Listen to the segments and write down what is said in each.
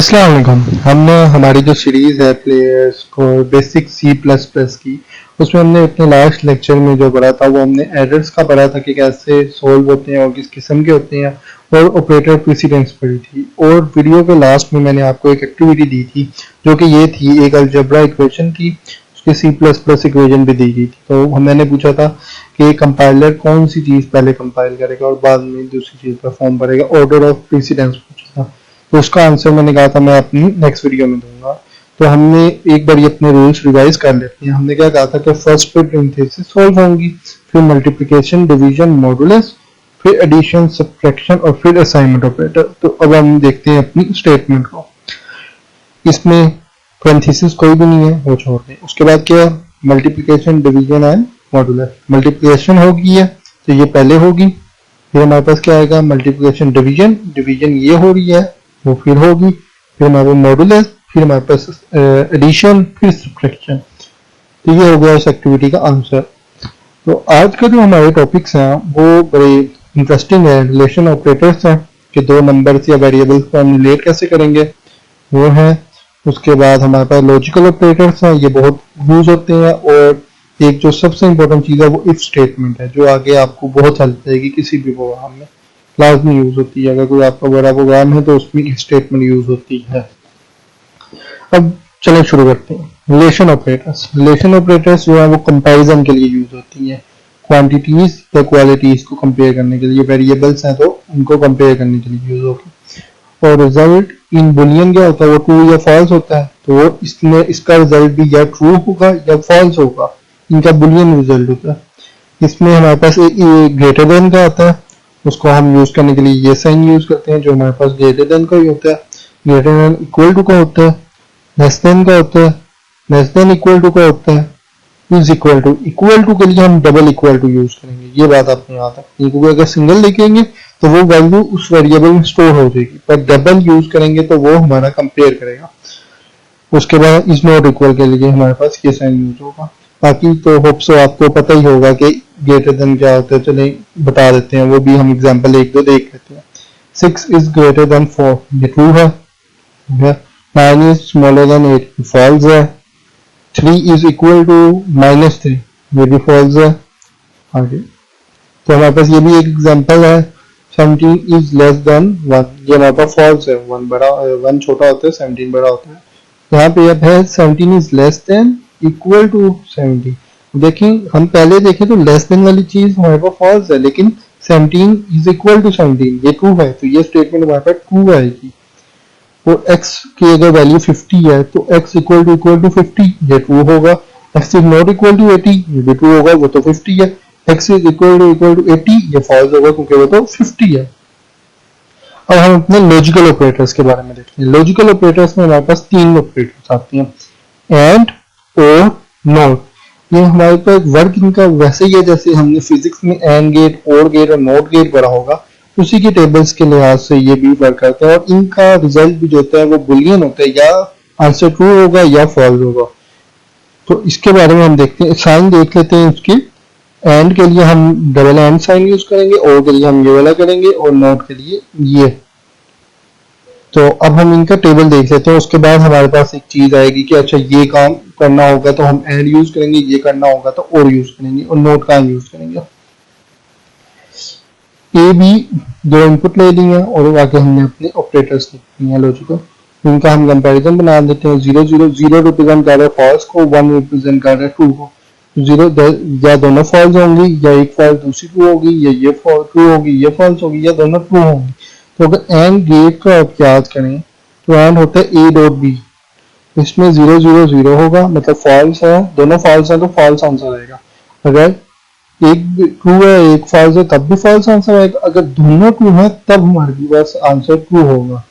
अस्सलाम वालेकुम। हमने हमारी जो सीरीज है प्लेयर्स को बेसिक सी प्लस प्लस की, उसमें हमने अपने लास्ट लेक्चर में जो पढ़ा था वो हमने एरर्स का पढ़ा था कि कैसे सोल्व होते हैं और किस किस्म के होते हैं, और ऑपरेटर प्रेसिडेंस पढ़ी थी। और वीडियो के लास्ट में मैंने आपको एक एक्टिविटी दी थी जो कि ये थी, एक अलजेब्रा इक्वेशन थी, उसकी सी प्लस प्लस इक्वेशन भी दी गई थी। तो मैंने पूछा था कि कंपाइलर कौन सी चीज़ पहले कंपाइल करेगा और बाद में दूसरी चीज़ परफॉर्म करेगा, ऑर्डर ऑफ प्रेसिडेंस पूछा था। तो उसका आंसर मैंने कहा था मैं अपनी नेक्स्ट वीडियो में दूंगा। तो हमने एक बार ये अपने रूल्स रिवाइज कर लेते हैं। हमने क्या कहा था कि फर्स्ट पे प्रिंथेसिस सॉल्व होंगी, फिर मल्टीप्लिकेशन, डिवीजन, मॉडुलस, फिर एडिशन, सब्ट्रैक्शन और फिर असाइनमेंट ऑपरेटर। तो अब हम देखते हैं अपनी स्टेटमेंट को। इसमें पैरेंथेसिस कोई भी नहीं है, वो छोड़ दें। उसके बाद क्या है, multiplication, division and modulus. Multiplication होगी है तो ये पहले होगी, फिर हमारे पास क्या आएगा, मल्टीप्लिकेशन, डिवीजन, डिवीजन ये हो रही है वो फिर होगी, फिर हमारे मॉडुलस, फिर हमारे पास एडिशन, फिर सब्ट्रैक्शन। तो ये हो गया इस एक्टिविटी का आंसर। तो आज का जो हमारे टॉपिक्स हैं वो बड़े इंटरेस्टिंग है। रिलेशन ऑपरेटर्स हैं कि दो नंबर्स या वेरिएबल्स को हम रिलेट कैसे करेंगे, वो है। उसके बाद हमारे पास लॉजिकल ऑपरेटर्स हैं, ये बहुत यूज होते हैं। और एक जो सबसे इंपॉर्टेंट चीज़ है वो इफ स्टेटमेंट है, जो आगे आपको बहुत हेल्प करेगी किसी भी प्रोग्राम में, क्लास में यूज होती है। अगर कोई आपका बड़ा प्रोग्राम है तो उसमें इफ स्टेटमेंट यूज होती है। अब चलें शुरू करते हैं। रिलेशन ऑपरेटर्स, रिलेशन ऑपरेटर्स जो है वो कंपैरिजन के लिए यूज होती है, क्वांटिटीज या क्वालिटीज को कंपेयर करने के लिए। वेरिएबल्स हैं तो उनको कंपेयर करने के लिए यूज होगी। और रिजल्ट इन बुलियन क्या होता है, वो ट्रू या फॉल्स होता है। तो वो इसमें इसका रिजल्ट भी या ट्रू होगा या फॉल्स होगा, इनका बुलियन रिजल्ट होता है। इसमें हमारे पास ग्रेटर देन का आता है, उसको हम यूज करने के लिए ये साइन यूज करते हैं जो हमारे पास ग्रेटर देन का ही होता है। ग्रेटर देन इक्वल टू का होता है, लेस देन का होता है, लेस देन इक्वल टू का होता है, is equal to. Equal to के लिए हम डबल इक्वल टू यूज करेंगे, ये बात आपको याद रखनी, क्योंकि अगर सिंगल लिखेंगे तो वो वैल्यू उस वेरिएबल में स्टोर हो जाएगी, पर डबल यूज करेंगे तो वो हमारा कंपेयर करेगा। उसके बाद इज नॉट इक्वल के लिए हमारे पास ये साइन यूज होगा। बाकी तो होप सो आपको पता ही होगा कि ग्रेटर देन क्या होता है, चले बता देते हैं, वो भी हम एग्जांपल एक दो देख लेते हैं। 6 इज ग्रेटर देन 4, ये ट्रू है। 9 इज स्मॉलर देन 8, फॉल्स है। 3 इज इक्वल टू -3, ये भी फॉल्स है। आगे तो हमारे पास ये भी एक एग्जांपल है। 17 इज लेस देन 1, ये हमारे पास फॉल्स है। 1 छोटा होता है, 17 बड़ा होता है। यहाँ पे अब है 17 is less than equal to 70। देखें, हम पहले देखें तो लेस देन वाली चीज हमारे पास फॉल्स है, लेकिन 17 इज इक्वल टू 17 ये ट्रू है, तो ये स्टेटमेंट हमारे पास ट्रू आएगी। और x की अगर वैल्यू 50 है तो x इक्वल टू 50 ये ट्रू होगा। x is not equal to 80, ये भी ट्रू होगा, वो तो 50 है। x इज इक्वल टू 80, ये फॉल्स होगा क्योंकि वो तो 50 है। अब हम अपने लॉजिकल ऑपरेटर्स के बारे में देखते हैं। लॉजिकल ऑपरेटर्स में हमारे पास 3 ऑपरेटर्स आते हैं, एंड, और, नॉट। ये हमारे पास वर्क इनका वैसे ही है जैसे हमने फिजिक्स में एंड गेट, और गेट और नॉट गेट पढ़ा होगा, उसी के टेबल्स के लिहाज से ये भी वर्क करते हैं। और इनका रिजल्ट भी जो होता है वो बुलियन होता है, या आंसर ट्रू होगा या फॉल्स होगा। तो इसके बारे में हम देखते हैं, साइन देख लेते हैं इसके। एंड के लिए हम डबल एंड साइन यूज करेंगे, और के लिए हम ये वाला करेंगे, और नॉट के लिए ये। तो अब हम इनका टेबल देख लेते हैं। उसके बाद हमारे पास एक चीज आएगी कि अच्छा ये काम करना होगा तो हम एंड यूज करेंगे, ये करना होगा तो और यूज करेंगे, और नोट का यूज करेंगे। ए बी दो इनपुट ले लिए हैं और आगे हमने अपने ऑपरेटर्स लिख लिए हैं लॉजिकल, इनका हम कंपैरिजन बना देते हैं। 0 0 0 रिप्रेजेंट कर रहा है फॉल्स को, 1 रिप्रेजेंट कर रहा है ट्रू को। 0 या दोनों फॉल्स होंगी, या एक फॉल्स दूसरी ट्रू होगी, या ये ट्रू होगी ये फॉल्स होगी, या दोनों ट्रू होंगी। तो अगर एंड गेट का आप याद करें तो एंड होता है ए डॉट बी, इसमें 0 0 0 होगा, मतलब फॉल्स है, दोनों फॉल्स है तो फॉल्स आंसर आएगा। अगर एक ट्रू है एक फॉल्स है तब भी फॉल्स आंसर आएगा। अगर दोनों ट्रू है तब हमारे पास आंसर ट्रू होगा।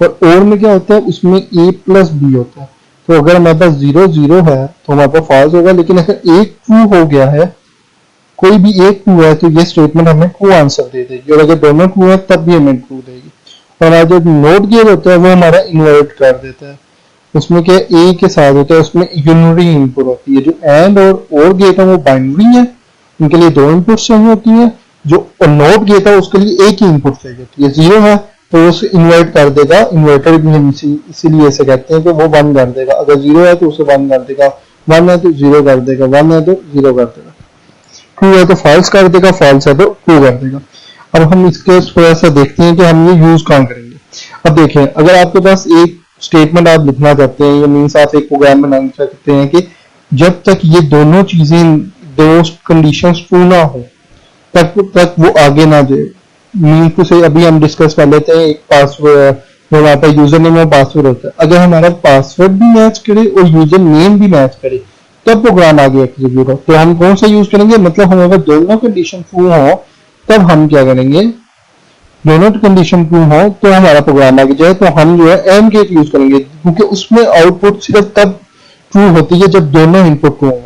और में क्या होता है, उसमें a प्लस बी होता है। तो अगर हमारे पास 0 0 है तो हमारे पास फॉल्स होगा, लेकिन अगर एक ट्रू हो गया है, कोई भी एक ट्रू है, तो ये स्टेटमेंट हमें ट्रू आंसर दे देगी। और अगर दोनों ट्रू है तब भी हमें ट्रू देगी। और हमारा जो नोट गेट होता है वो हमारा इन्वर्ट कर देता है। उसमें क्या ए के साथ होता है, उसमें यूनिटरी इनपुट होती है। जो एंड और गेट है वो बाइनरी है, उनके लिए 2 इनपुट चाहिए होती है। जो नोट गेट है उसके लिए एक ही इनपुट चाहिए होती है। 0 है तो उसे इन्वर्ट कर देगा। इन्वर्टर भी हम इसीलिए इसे कहते हैं कि वो 1 कर देगा। अगर 0 है तो उसे 1 कर देगा, 1 है तो 0 कर देगा, 1 है तो 0 कर देगा, ट्रू है तो फॉल्स कर देगा, फॉल्स है तो ट्रू कर देगा। अब हम इसके थोड़ा सा देखते हैं कि हम ये यूज कहाँ करेंगे। अब देखें, अगर आपके पास एक स्टेटमेंट आप लिखना चाहते हैं, ये मीन्स आप एक प्रोग्राम बनाना चाहते हैं कि जब तक ये दोनों चीजें, दो कंडीशंस ट्रू ना हो तक वो आगे ना जाए। मीन टू से अभी हम डिस्कस कर लेते हैं, एक पासवर्ड जो हमारे पास यूजर नेम और पासवर्ड होता है, अगर हमारा पासवर्ड भी मैच करे और यूजर नेम भी मैच करे तब प्रोग्राम आगे एग्जीक्यूट हो। तो हम कौन सा यूज करेंगे, मतलब हम अगर दोनों कंडीशन ट्रू हो तब हम क्या करेंगे, दोनों कंडीशन ट्रू हो तो हमारा प्रोग्राम आगे जाए, तो हम जो है एंड गेट यूज करेंगे, क्योंकि उसमें आउटपुट सिर्फ तब ट्रू होती है जब दोनों इनपुट ट्रू हो।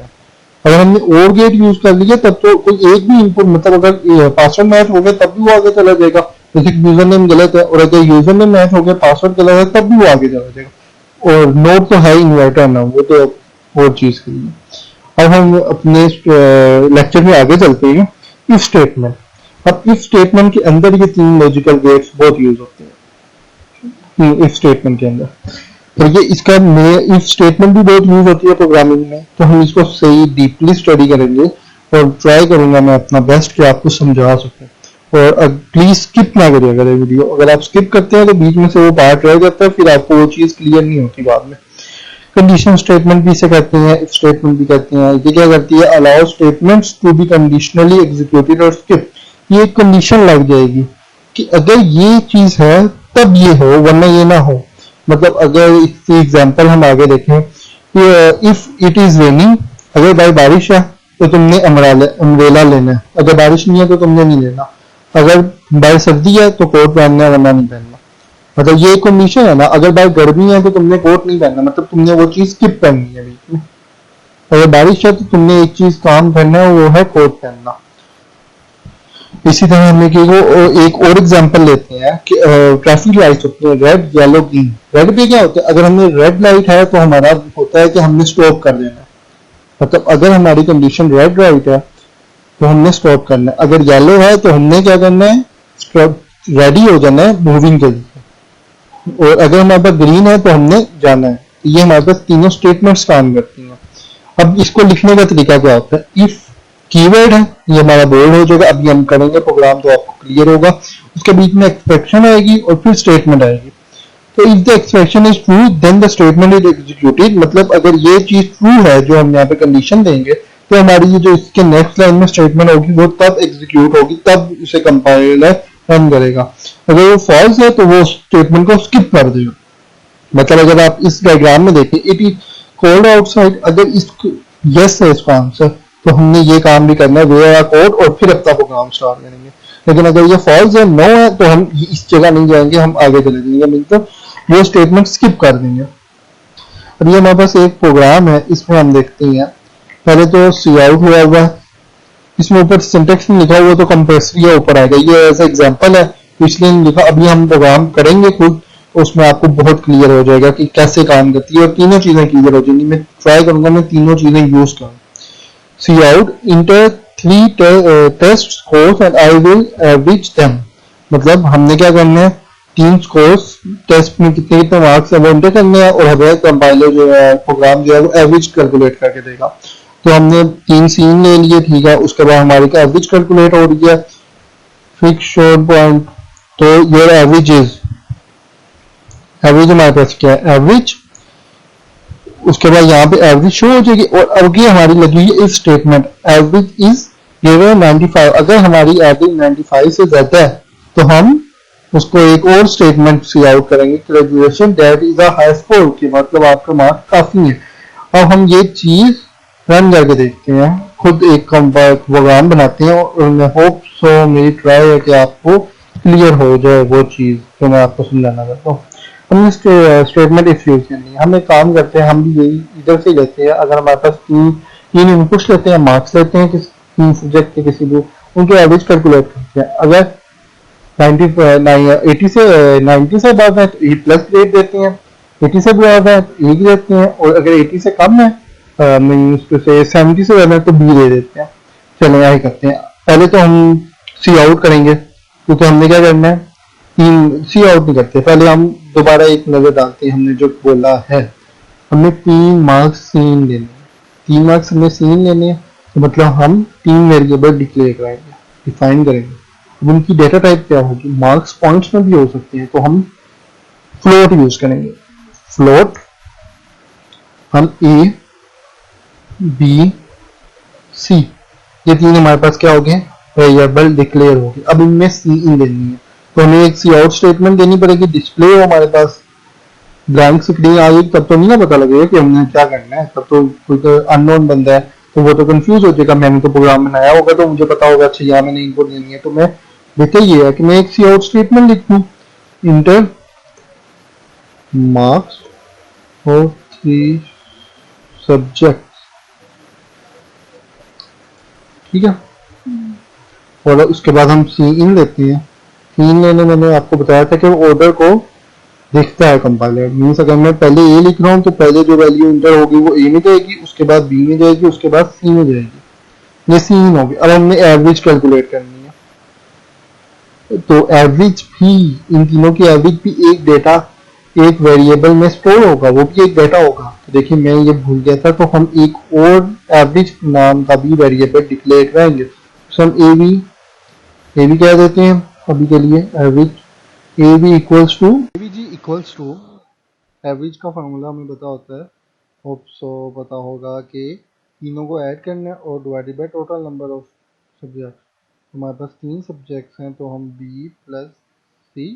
अगर हमने और गेट यूज कर लिया तब तो कोई एक भी इनपुट, मतलब अगर पासवर्ड मैच हो गया तब भी वो आगे चला जाएगा, जैसे यूजर नेम गलत है और अगर यूजर नेम मैच हो गया पासवर्ड गलत है तब भी वो आगे चला जाएगा। और नोट तो है इन्वर्टर ना, वो तो और चीज के लिए। अब हम अपने लेक्चर में आगे चलते हैं। इफ स्टेटमेंट, अब इफ स्टेटमेंट के अंदर ये 3 लॉजिकल गेट्स बहुत यूज होते हैं इफ स्टेटमेंट के अंदर। तो ये इसका इफ स्टेटमेंट भी बहुत यूज होती है प्रोग्रामिंग में, तो हम इसको सही डीपली स्टडी करेंगे और ट्राई करूंगा मैं अपना बेस्ट कि आपको समझा सकूं। और प्लीज स्किप ना करिए अगर वीडियो, अगर आप स्किप करते हैं तो बीच में से वो पार्ट रह जाता है, फिर आपको वो चीज क्लियर नहीं होती बाद में। कंडीशन स्टेटमेंट भी इसे कहते हैं, इफ स्टेटमेंट भी कहते हैं। ये क्या करती है, allow statements to be conditionally executed और स्किप। ये एक कंडीशन लग जाएगी कि अगर ये चीज है तब ये हो वरना ये ना हो। मतलब अगर इसकी एग्जांपल हम आगे देखें, इफ इट इज रेनिंग, अगर भाई बारिश है तो तुमने अम्ब्रेला लेना है, अगर बारिश नहीं है तो तुमने नहीं लेना, अगर भाई सर्दी है तो कोट पहनना है वरना नहीं पहनना। मतलब ये एक कंडीशन है ना, अगर भाई गर्मी है तो तुमने कोट नहीं पहनना, मतलब तुमने वो चीज स्किप करनी है बीच में। अगर बारिश है तो तुमने एक चीज काम करना है, वो है कोट पहनना। इसी तरह हम एक और एग्जांपल लेते हैं कि ट्रैफिक लाइट्स होती है रेड येलो ग्रीन। रेड पे क्या होता है, अगर हमने रेड लाइट है तो हमारा होता है कि हमने स्टॉप कर देना है, मतलब अगर हमारी कंडीशन रेड लाइट है तो हमने स्टॉप करना है, अगर येलो है तो हमने क्या करना है, रेडी हो जाना है मूविंग के लिए, और अगर हमारे पास ग्रीन है तो हमने जाना है। ये हमारे पास तीनों स्टेटमेंट्स काम करती हैं। अब इसको लिखने का तरीका क्या होता है, इफ कीवर्ड है, ये हमारा बोल्ड हो जाएगा, अभी हम करेंगे प्रोग्राम तो आपको क्लियर होगा। उसके बीच में एक्सप्रेशन आएगी और फिर स्टेटमेंट आएगी। तो if the expression is true then the statement is executed, मतलब अगर ये चीज ट्रू है जो हम यहाँ पे कंडीशन देंगे तो हमारी ये जो इसके नेक्स्ट लाइन में स्टेटमेंट होगी वो तब एग्जीक्यूट होगी, तब उसे कंपाइलर रन करेगा। अगर वो फॉल्स है तो वो स्टेटमेंट को स्किप कर देगा। मतलब अगर आप इस डायग्राम में देखें, इट इज कोल्ड आउटसाइड, अगर इसको यस है इसका आंसर तो हमने ये काम भी करना है, वेयर आर कोड और फिर अपना प्रोग्राम स्टार्ट करेंगे। लेकिन अगर ये फॉल्स है, नो है, तो हम इस जगह नहीं जाएंगे, हम आगे चले जाएंगे, मतलब वो स्टेटमेंट स्किप कर देंगे। अब ये हमारे पास एक प्रोग्राम है, इसमें हम देखते हैं। पहले तो सी आउट हुआ हुआ है, इसमें ऊपर सिंटेक्स में लिखा हुआ तो कंपल्सरी है ऊपर आएगा, ये ऐसा एग्जांपल है इसलिए नहीं लिखा। अभी हम प्रोग्राम करेंगे खुद, उसमें आपको बहुत क्लियर हो जाएगा कि कैसे काम करती है और तीनों चीजें क्लियर हो जाएंगी। मैं ट्राई करूंगा मैं तीनों चीजें यूज करूँ। See out inter 3 test scores and I will average them, मतलब हमने क्या करना है, 3 स्कोर्स टेस्ट में कितने कितने मार्क्स है वो इंटर करने हैं और हमें कंपाइलर जो है प्रोग्राम जो है वो एवरेज कैलकुलेट करके देगा। तो हमने 3 सीन ले लिए, ठीक है, उसके बाद हमारी का एवरेज कैलकुलेट हो रही है, फिक्स शॉर्ट पॉइंट, तो योर एवरेज इज, एवरेज हमारे पास क्या है, एवरेज। उसके बाद यहाँ पे एवरेज शो हो जाएगी और अब ये हमारी लगी है if statement, average is given 95, अगर हमारी एवरेज 95 से ज्यादा है तो हम उसको एक और स्टेटमेंट सी आउट करेंगे, graduation that is a high score, कि मतलब आपका मार्क काफी है। अब हम ये चीज रन करके देखते हैं, खुद एक प्रोग्राम बनाते हैं और मैं होप सो मेरी ट्राई है कि आपको क्लियर हो जाए वो चीज जो मैं आपको समझाना चाहता हूँ। हमने स्टेटमेंट इफ यूज करनी है, हम एक काम करते हैं, हम भी यही इधर से लेते हैं। अगर हमारे पास तीन इनपुट्स लेते हैं, मार्क्स लेते हैं किसी 3 सब्जेक्ट के किसी भी, उनके एवरेज कैलकुलेट करते हैं। अगर 80 से बाद है तो ए प्लस ग्रेड देते हैं, 80 से बाद है तो ए देते हैं, और अगर 80 से कम है मीन्स टू से 70 से ज्यादा है तो बी दे देते हैं। चलो यही करते हैं। पहले तो हम सी आउट करेंगे, क्योंकि हमने क्या करना है, तीन सी आउट नहीं करते, पहले हम दोबारा एक नजर डालते हैं। हमने जो बोला है, हमने 3 मार्क्स सीन लेने हैं, 3 मार्क्स हमने सीन लेने हैं, तो मतलब हम 3 वेरिएबल डिक्लेयर कराएंगे, डिफाइन करेंगे। अब उनकी डेटा टाइप क्या होगी, मार्क्स पॉइंट्स में भी हो सकते हैं, तो हम फ्लोट यूज करेंगे। फ्लोट हम ए बी सी, ये तीन हमारे पास क्या हो गए, वेरिएबल डिक्लेयर हो गए। अब इनमें सी इन लेनी है, तो हमें एक सी आउट स्टेटमेंट देनी पड़ेगी, डिस्प्ले हो हमारे पास, ब्लैंक स्क्रीन आएगी तब तो नहीं ना पता लगेगा कि हमने क्या करना है, तब तो कोई तो अननोन बंदा है तो वो तो कंफ्यूज हो जाएगा। मैंने तो प्रोग्राम बनाया होगा तो मुझे पता होगा अच्छा यहाँ मैंने इनपुट देनी है। तो मैं बेहतर ये है कि मैं एक सी आउट स्टेटमेंट लिख दूँ, इंटर मार्क्स और 3 सब्जेक्ट, ठीक है। और उसके बाद हम सी इन लेते हैं। सी इन लेने मैंने आपको बताया था कि ऑर्डर को देखता है कंपाइलर। मीन्स अगर मैं पहले ए लिख रहा हूँ तो पहले जो वैल्यू इंटर होगी वो ए में जाएगी, उसके बाद बी में जाएगी, उसके बाद सी में जाएगी। ये सी इन होगी। अब हमने एवरेज कैलकुलेट करनी है, तो एवरेज भी, इन तीनों की एवरेज भी एक डेटा, एक वेरिएबल में स्टोर होगा, वो भी एक डेटा होगा। तो देखिए मैं ये भूल गया था, तो हम एक और एवरेज नाम का भी वेरिएबल डिक्लेयर करेंगे। तो हम ए बी कह देते हैं अभी के लिए, average A B equals to, A B G equals to, average का फार्मूला हमें पता होता है, होप सो पता होगा कि तीनों को ऐड करना है और divided by total number of subject. हमारे पास 3 सब्जेक्ट्स हैं, तो हम बी प्लस सी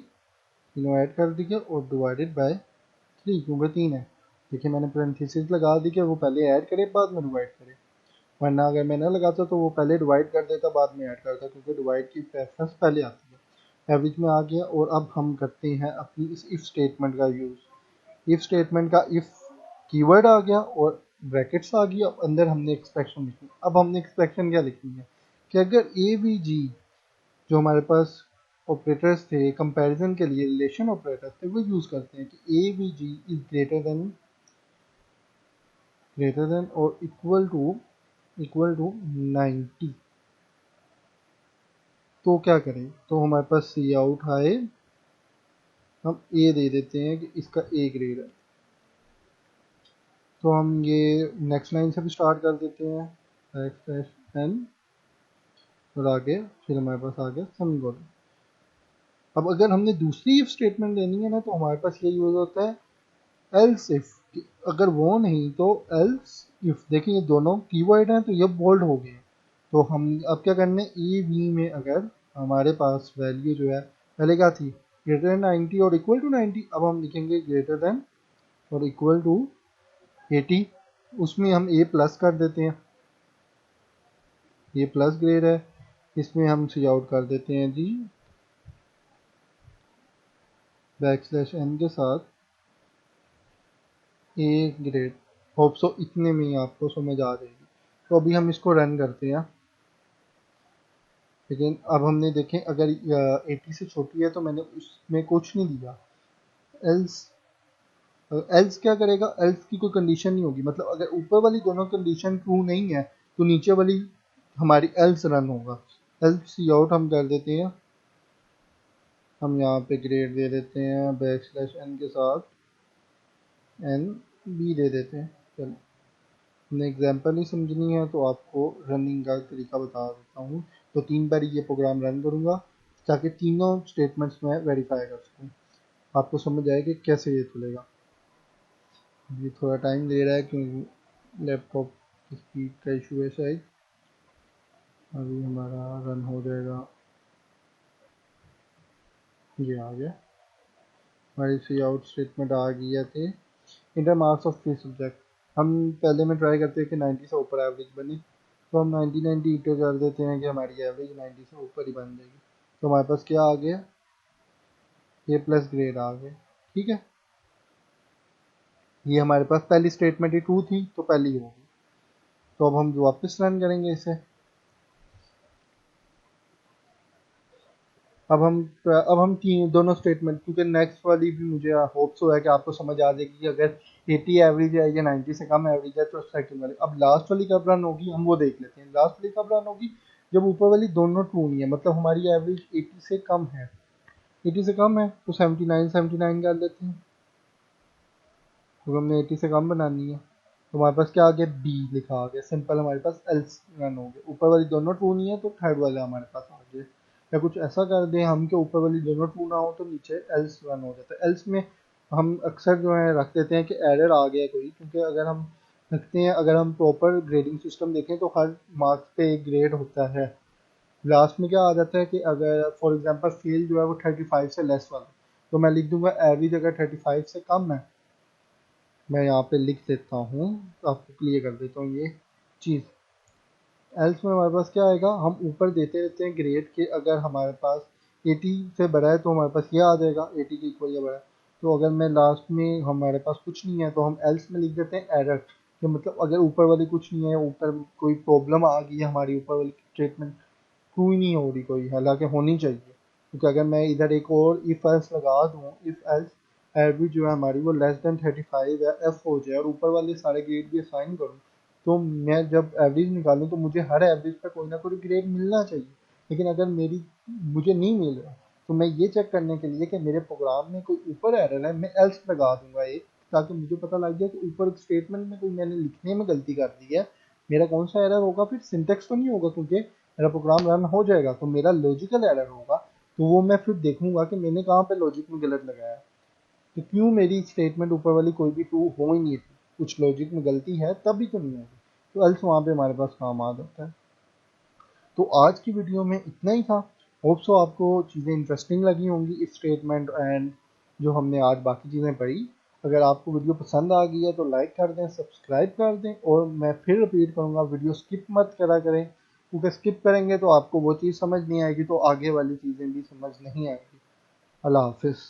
तीनों ऐड कर दिए और डिवाइडेड बाय 3, क्योंकि 3 है। देखिए मैंने पेरेंथीसिस लगा दी कि वो पहले ऐड करे बाद में डिवाइड करे, वरना अगर मैं ना लगाता तो वो पहले डिवाइड कर देता बाद में ऐड करता, क्योंकि डिवाइड की प्रेफरेंस पहले आती है। एवरेज में आ गया। और अब हम करते हैं अपनी इस इफ स्टेटमेंट का यूज़। इफ स्टेटमेंट का इफ कीवर्ड आ गया और ब्रैकेट्स आ गया, अंदर हमने एक्सप्रेशन लिखनी। अब हमने एक्सप्रेशन क्या लिखनी है कि अगर ए बी जी जो हमारे पास ऑपरेटर्स थे कंपैरिजन के लिए, रिलेशन ऑपरेटर्स थे, वो यूज़ करते हैं कि A B G is greater than और इक्वल टू 90, तो क्या करें, तो हमारे पास सी आउट आए, हम ए दे देते हैं कि इसका ए ग्रेड है। तो हम ये नेक्स्ट लाइन से भी स्टार्ट कर देते हैं, n और आगे फिर हमारे पास आ गया सेमीकोलन। अब अगर हमने दूसरी इफ स्टेटमेंट लेनी है ना, तो हमारे पास ये यूज होता है एल्स इफ। अगर वो नहीं तो एल्स इफ। देखिए ये दोनों कीवर्ड हैं तो ये बोल्ड हो गए। तो हम अब क्या करने, ए बी में अगर हमारे पास वैल्यू जो है पहले क्या थी, ग्रेटर देन 90 और इक्वल टू 90, अब हम लिखेंगे ग्रेटर देन और इक्वल टू 80। उसमें हम ए प्लस कर देते हैं, ये प्लस ग्रेड है। इसमें हम सी आउट कर देते हैं जी \n के साथ ए ग्रेड। होप सो इतने में ही आपको समझ आ जाएगी। तो अभी हम इसको रन करते हैं। लेकिन अब हमने देखें अगर 80 से छोटी है तो मैंने उसमें कुछ नहीं दिया। एल्स एल्स क्या करेगा, एल्स की कोई कंडीशन नहीं होगी। मतलब अगर ऊपर वाली दोनों कंडीशन ट्रू नहीं है तो नीचे वाली हमारी एल्स रन होगा। एल्स सी आउट हम कर देते हैं, हम यहाँ पे ग्रेड दे देते हैं \n के साथ n b दे देते हैं। चलो हमने एग्जाम्पल ही समझनी है तो आपको रनिंग का तरीका बता देता हूँ। तो 3 बार ये प्रोग्राम रन करूँगा ताकि तीनों स्टेटमेंट्स में वेरीफाई कर सकूँ, आपको समझ आए कि कैसे ये खुलेगा। ये थोड़ा टाइम ले रहा है क्योंकि लैपटॉप की स्पीड का इशू है शायद। अभी हमारा रन हो जाएगा। ये आ गया, हमारी सी आउट स्टेटमेंट आ गई है। इंटर मार्क्स ऑफ 3 सब्जेक्ट हम पहले में ट्राई करते हैं कि 90 से ऊपर एवरेज बने, तो हम 90 इंटर कर देते हैं कि हमारी एवरेज 90 से ऊपर ही बन जाएगी। तो हमारे पास क्या आ गया, ए प्लस ग्रेड आ गया। ठीक है, ये हमारे पास पहली स्टेटमेंट ही ट्रू थी तो पहली होगी। तो अब हम वापस रन करेंगे इसे। अब हम तीन दोनों स्टेटमेंट, क्योंकि नेक्स्ट वाली भी मुझे होप सो है कि आपको समझ आ जाएगी कि अगर 80 एवरेज है या 90 से कम एवरेज है तो सेकंड वाली। अब लास्ट वाली कब रन होगी हम वो देख लेते हैं। लास्ट वाली कब रन होगी, जब ऊपर वाली दोनों ट्रू नहीं है, मतलब हमारी एवरेज 80 से कम है। 80 से कम है तो 79 कर लेते हैं, क्योंकि हमने 80 से कम बनानी है। तो हमारे पास क्या आ गया, बी लिखा आ गया, सिंपल हमारे पास एल्स रन हो गया। ऊपर वाली दोनों ट्रू नहीं है तो थर्ड वाला हमारे पास आ गया। या कुछ ऐसा कर दें हम कि ऊपर वाली दोनों ट्रू ना हो तो नीचे एल्स रन हो जाता है। एल्स में हम अक्सर जो है रख देते हैं कि एरर आ गया कोई, क्योंकि अगर हम रखते हैं, अगर हम प्रॉपर ग्रेडिंग सिस्टम देखें तो हर मार्क्स पे एक ग्रेड होता है। लास्ट में क्या आ जाता है कि अगर फॉर एग्जांपल फेल जो है वो 35 से लेस वाला, तो मैं लिख दूंगा एवरेज अगर 35 से कम है, मैं यहाँ पे लिख देता हूँ, आपको क्लियर कर देता हूँ ये चीज़। एल्स में हमारे पास क्या आएगा, हम ऊपर देते रहते हैं ग्रेड के, अगर हमारे पास 80 से बड़ा है तो हमारे पास ये आ जाएगा 80 के इक्वल या बड़ा है। तो अगर मैं लास्ट में हमारे पास कुछ नहीं है तो हम एल्स में लिख देते हैं एरर, कि मतलब अगर ऊपर वाली कुछ नहीं है, ऊपर कोई प्रॉब्लम आ गई है, हमारी ऊपर वाली स्टेटमेंट ट्रू ही नहीं हो रही कोई, हालांकि होनी चाहिए। क्योंकि अगर मैं इधर एक और इफ एल्स लगा दूँ, इफ एल्स एवरेज जो है हमारी वो लेस देन 35 या एफ हो जाए और ऊपर वाले सारे ग्रेड भी असाइन करूँ, तो मैं जब एवरेज निकालूँ तो मुझे हर एवरेज पर कोई ना कोई ग्रेड मिलना चाहिए। लेकिन अगर मेरी मुझे नहीं मिल रहा, तो मैं ये चेक करने के लिए कि मेरे प्रोग्राम में कोई ऊपर एरर है, मैं एल्स लगा दूंगा एक, ताकि मुझे पता लग जाए कि ऊपर स्टेटमेंट में कोई मैंने लिखने में गलती कर दी है। मेरा कौन सा एरर होगा, फिर सिंटेक्स तो नहीं होगा, क्योंकि मेरा प्रोग्राम रन हो जाएगा, तो मेरा लॉजिकल एरर होगा। तो वो मैं फिर देखूंगा कि मैंने कहाँ पे लॉजिक में गलत लगाया, तो क्यों मेरी स्टेटमेंट ऊपर वाली कोई भी ट्रू हो ही नहीं थी, कुछ लॉजिक में गलती है तभी तो नहीं होगी। तो एल्स वहाँ पे हमारे पास काम आ जाता है। तो आज की वीडियो में इतना ही था। होप सो आपको चीज़ें इंटरेस्टिंग लगी होंगी, इस स्टेटमेंट एंड जो हमने आज बाकी चीज़ें पढ़ी। अगर आपको वीडियो पसंद आ गई है तो लाइक कर दें, सब्सक्राइब कर दें, और मैं फिर रिपीट करूँगा, वीडियो स्किप मत करा करें, क्योंकि स्किप करेंगे तो आपको वो चीज़ समझ नहीं आएगी, तो आगे वाली चीज़ें भी समझ नहीं आएगी। अल्लाह हाफिज़।